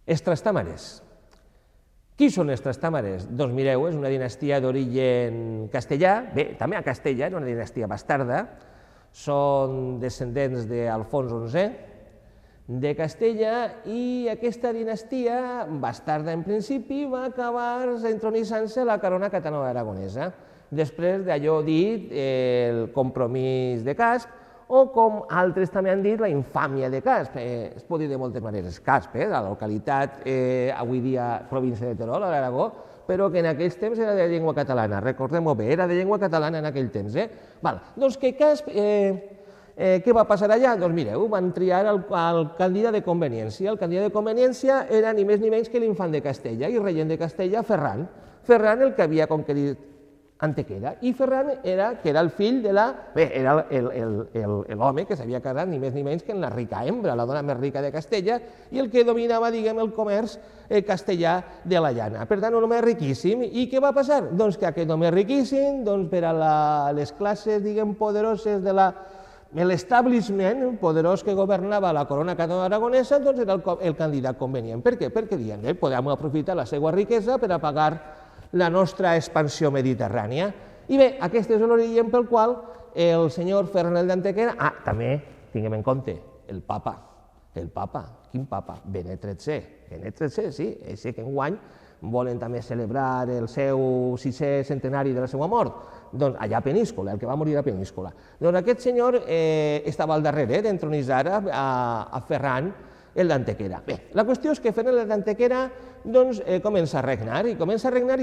Els Trastàmares. Qui són els Trastàmares? Doncs mireu, és una dinastia d'origen castellà, bé, també a Castella, era una dinastia bastarda, són descendents d'Alfons XI, de Castella, i aquesta dinastia, bastarda en principi, va acabar entronissant-se a la corona catalana aragonesa, després d'allò dit el compromís de Casp, o com altres també han dit, la infàmia de Casp. Es pot dir de moltes maneres Casp, la localitat avui dia província de Terol, a l'Aragó, però que en aquells temps era de llengua catalana, recordem-ho bé, era de llengua catalana en aquell temps. Doncs que Casp, què va passar allà? Doncs mireu, van triar el candidat de conveniència. El candidat de conveniència era ni més ni menys que l'infant de Castella i regent de Castella, Ferran. Ferran, el que havia conquerit Antequera, i Ferran que era el fill de era l'home que s'havia casat ni més ni menys que en la rica Embra, la dona més rica de Castella, i el que dominava, diguem, el comerç castellà de la llana. Per tant, un home riquíssim. I què va passar? Doncs que aquest home riquíssim, per a les classes, diguem, poderoses de l'establishment poderós que governava la corona catalana aragonesa, doncs era el candidat convenient. Per què? Perquè diuen, podem aprofitar la seva riquesa per a pagar la nostra expansió mediterrània. I bé, aquest és l'origen pel qual el senyor Ferran d'Antequera, també tinguem en compte el papa, quin papa? Benet XIII, sí, així que enguany volen també celebrar el seu 6è centenari de la seva mort, doncs allà a Peníscola, el que va morir a Peníscola. Doncs aquest senyor estava al darrere d'entronitzar a Ferran el d'Antequera. Bé, la qüestió és que Ferran el d'Antequera comença a regnar i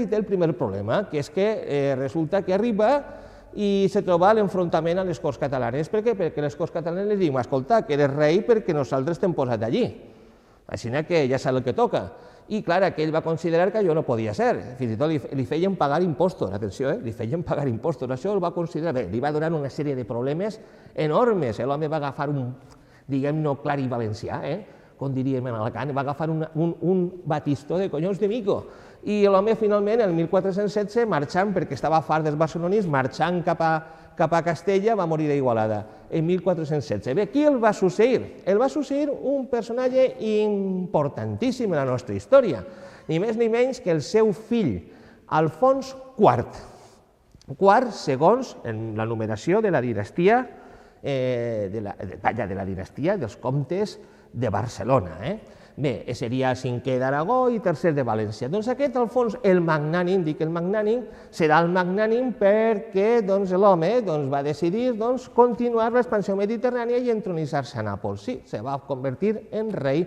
té el primer problema, que és que resulta que arriba i se troba l'enfrontament a les Corts Catalanes. Per què? Perquè les Corts Catalanes li diuen, escolta, que eres rei perquè nosaltres t'hem posat allí, així que ja saps el que toca. I clar, aquell va considerar que allò no podia ser, fins i tot li feien pagar impostos, atenció, li feien pagar impostos, això el va considerar, bé, li va donar una sèrie de problemes enormes, l'home va agafar diguem, no clar i valencià, com diríem en Alacant, va agafar un batistó de collons de mico. I l'home finalment, el 1416, marxant, perquè estava fart dels barcelonins, marxant cap a Castella, va morir a Igualada, en 1416. Bé, qui el va succeir? El va succeir un personatge importantíssim en la nostra història, ni més ni menys que el seu fill, Alfons IV. IV, segons la numeració de la dinastia, de la dinastia dels comtes de Barcelona. Bé, seria 5è d'Aragó i 3è de València. Doncs aquest Alfons el Magnànim, dic el Magnànim, serà el Magnànim perquè l'home va decidir continuar l'expansió mediterrània i entronitzar-se a Nàpols. Sí, se va convertir en rei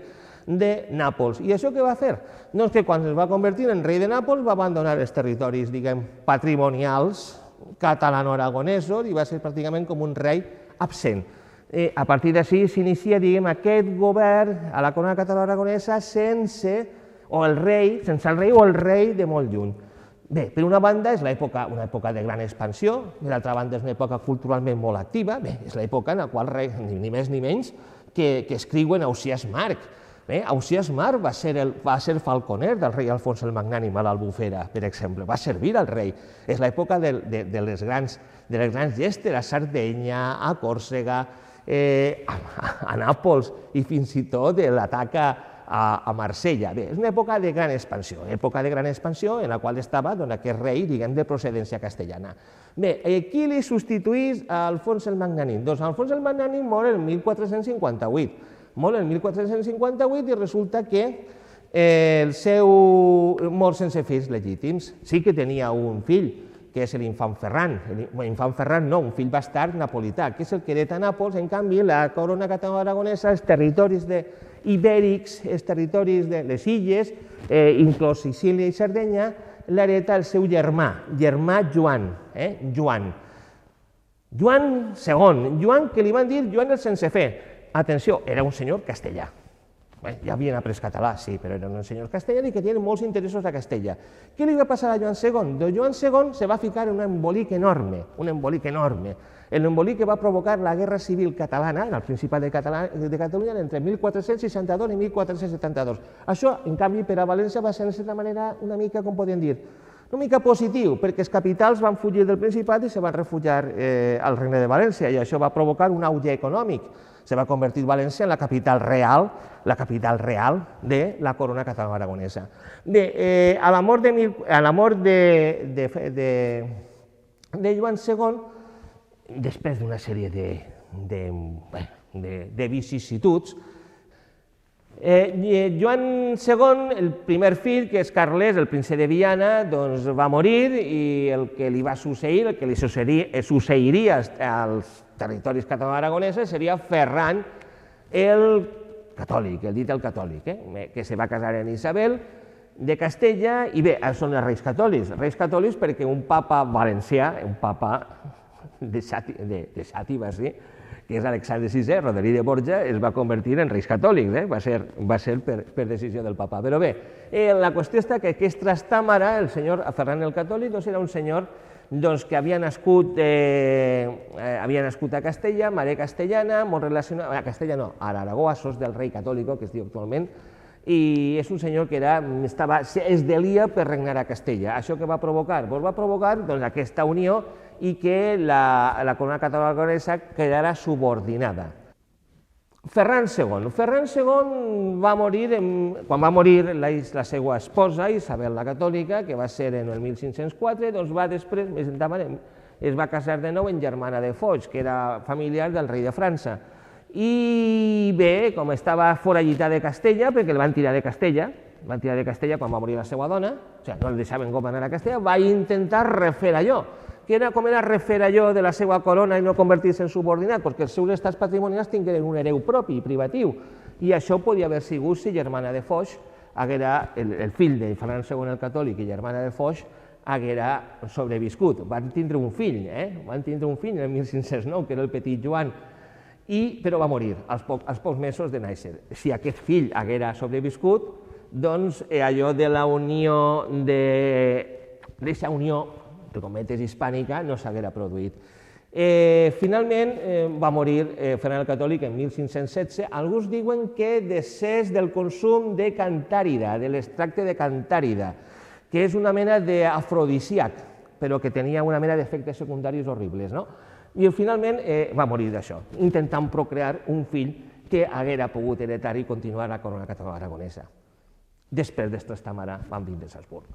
de Nàpols. I això què va fer? Doncs que quan es va convertir en rei de Nàpols va abandonar els territoris, diguem, patrimonials catalano-aragonesos i va ser pràcticament com un rei absent. A partir d'ací s'inicia, diguem, aquest govern a la corona catalana-aragonesa sense el rei o el rei de molt lluny. Bé, per una banda és una època de gran expansió, per l'altra banda és una època culturalment molt activa, bé, és l'època en la qual ni més ni menys que escriuen Ausiàs Marc. Ausiàs Marc va ser falconer del rei Alfons el Magnànim a l'Albufera, per exemple, va servir al rei. És l'època de les grans gestes, a Sardenya, a Còrsega, a Nàpols i fins i tot l'atac a Marsella. Bé, és una època de gran expansió, en la qual estava aquest rei, diguem, de procedència castellana. Bé, qui li substituís a Alfons el Magnànim? Doncs Alfons el Magnànim mor el 1458. Mor el 1458 i resulta que el seu mor sense fills legítims. Sí que tenia un fill, que és l'infant Ferran, un fill bastard napolità, que és el que hereta Nàpols. En canvi, la corona catalana-aragonesa, els territoris ibèrics, els territoris de les illes, inclòs Sicília i Sardenya, l'hereta el seu germà Joan. Joan II, Joan que li van dir Joan el sense fe. Atenció, era un senyor castellà. Ja havien après català, sí, però era un senyor castellà i que tenien molts interessos a Castella. Què li va passar a Joan II? Doncs Joan II se va ficar en un embolic enorme, l'embolic que va provocar la Guerra Civil Catalana, en el Principat de Catalunya, entre 1462 i 1472. Això, en canvi, per a València va ser, de certa manera, una mica, com podem dir, Una mica positiu, perquè els capitals van fugir del Principat i se van refugiar al Regne de València, i això va provocar un auge econòmic. Se va convertir València en la capital real de la corona catalana-aragonesa. Bé, a la mort de Joan II, després d'una sèrie de vicissituds, Joan II, el primer fill, que és Carles, el príncep de Viana, doncs va morir, i el que li va succeir, el que li succeiria als territoris catalano-aragonesos seria Ferran el Catòlic, el dit el Catòlic, que se va casar amb Isabel de Castella, i bé, són els reis catòlics perquè un papa valencià, un papa de Xàtiva, sí, que és Alexandre VI, Roderic de Borja, es va convertir en reis catòlics, va ser per decisió del papa. Però bé, la qüestió està que aquest Trastàmara, el senyor Ferran el Catòlic, era un senyor que havia nascut a Castella, mare castellana, molt relacionat, a Castella no, a l'Aragó, a sos del rei catòlic, que es diu actualment, i és un senyor que es delia per regnar a Castella. Això què va provocar? Va provocar aquesta unió i que la corona catalana-aragonesa quedara subordinada. Ferran II va morir, quan va morir la seva esposa, Isabel la Catòlica, que va ser en el 1504, doncs va després, més endavant, es va casar de nou amb Germana de Foix, que era familiar del rei de França. I bé, com estava forallita de Castella, perquè el van tirar de Castella quan va morir la seva dona, o sigui, no el deixaven governar a Castella, va intentar refer allò. Com era refer allò de la seva corona i no convertir-se en subordinat? Perquè els seus estats patrimonials tingueren un hereu propi, privatiu, i això podia haver sigut si Germana de Foix, el fill de Ferran II el Catòlic i Germana de Foix, haguera sobreviscut. Van tindre un fill, en el 1509, que era el petit Joan, però va morir als pocs mesos de néixer. Si aquest fill haguera sobreviscut, doncs allò de la unió, d'aquesta unió, entre cometes, hispànica, no s'haguera produït. Finalment va morir Ferran el Catòlic en 1516. Alguns diuen que decés del consum de cantàrida, de l'extracte de cantàrida, que és una mena d'afrodisíac, però que tenia una mena d'efectes secundaris horribles, no? I finalment va morir d'això, intentant procrear un fill que haguera pogut heretar i continuar la corona catalana aragonesa. Després d'Trastàmara van vindre els Habsburg.